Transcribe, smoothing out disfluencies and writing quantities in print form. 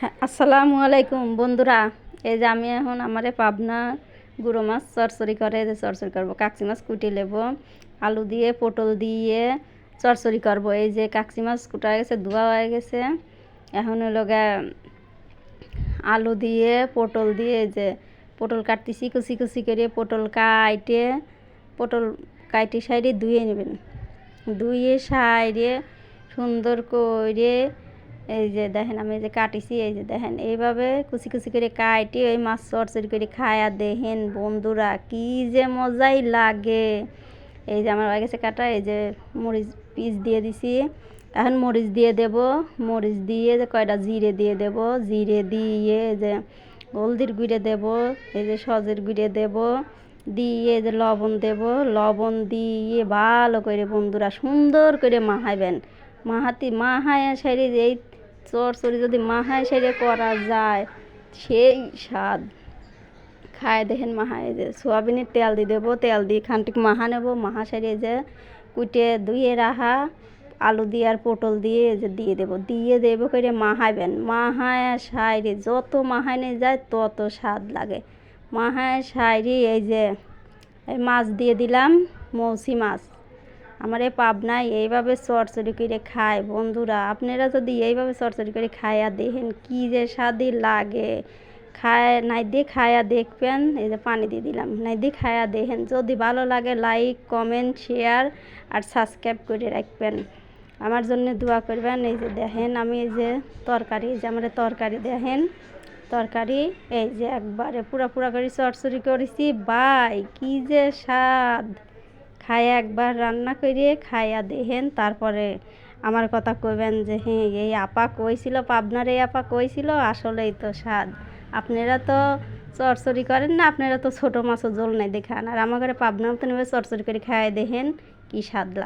হ্যাঁ, আসসালামু আলাইকুম বন্ধুরা। এই যে আমি এখন আমারে পাবনা গুঁড়ো মাছ চরচড়ি করে যে চরচড়ি করবো। কাকচি মাছ কুটি নেব, আলু দিয়ে পটল দিয়ে চরচড়ি করবো। এই যে কাকচি মাছ কুটা হয়ে গেছে, ধোয়া হয়ে গেছে। এখন হলো আলু দিয়ে পটল দিয়ে এই যে পটল কাটতেছি কুচি কুচি করে। পটল কাইটে সাইডে ধুয়ে নেবেন। ধুয়ে সাইডে সুন্দর করে এই যে দেখেন আমি এই যে কাটিছি, এই যে দেখেন এইভাবে কুচি কুচি করে কাটি ওই মাছ চরচড়ি করে খায়া দেখেন বন্ধুরা কি যে মজাই লাগে। এই যে আমার হয়ে গেছে কাটা, এই যে মরিচ পিস দিয়ে দিছি। এখন মরিচ দিয়ে দেব, মরিচ দিয়ে যে কয়টা জিরে দিয়ে দেব, জিরে দিয়ে যে হলদির গুঁড়ে দেব, এই যে সজের গুঁড়ে দেব, দিয়ে যে লবণ দেব, লবণ দিয়ে ভালো করে বন্ধুরা সুন্দর করে মাখাইবেন। মাহায় সাইডে এই চরচড়ি যদি মাহায় সাইডে করা যায় সেই স্বাদ। খায় দেখেন মাহায় যে সোয়াবিনের তেল দিয়ে দেবো, তেল দিয়ে খানটিক মাহা নেবো। মাহা সাইডে যে কুটে ধুয়ে রাখা আলু দিয়ে আর পটল দিয়ে যে দিয়ে দেবো করে মাহাইবেন। মাহায় সাইডে যত মাহানে যায় তত স্বাদ লাগে। মাহায় সাইডে এই যে এই মাছ দিয়ে দিলাম, মৌসি মাছ। আমার এই পাবনায় এইভাবে চরচড়ি করে খায় বন্ধুরা। আপনারা যদি এইভাবে চরচড়ি করে খায়া দেখেন কি যে স্বাদই লাগে। খায় নাই দিয়ে খায়া দেখবেন। এই যে পানি দিয়ে দিলাম, নাই দিয়ে খায়া দেখেন। যদি ভালো লাগে লাইক কমেন্ট শেয়ার আর সাবস্ক্রাইব করে রাখবেন, আমার জন্য দোয়া করবেন। এই যে দেখেন আমি এই যে তরকারি, যে আমার তরকারি দেখেন, তরকারি এই যে একবারে পুরা করে চরচড়ি করেছি। ভাই কি যে স্বাদ। খায়া একবার রান্না করে খায়া দেখেন, তারপরে আমার কথা কইবেন যে হ্যাঁ এই আপা কইছিল, পাবনার এই আপা কইছিল আসলেই তো স্বাদ। আপনারা তো চরচড়ি করেন না, আপনারা তো ছোটো মাছও জল নাই দেখান, আর আমার ঘরে পাবনা তো নেবে চরচড়ি করে খায় দেখেন কি স্বাদ লাগে।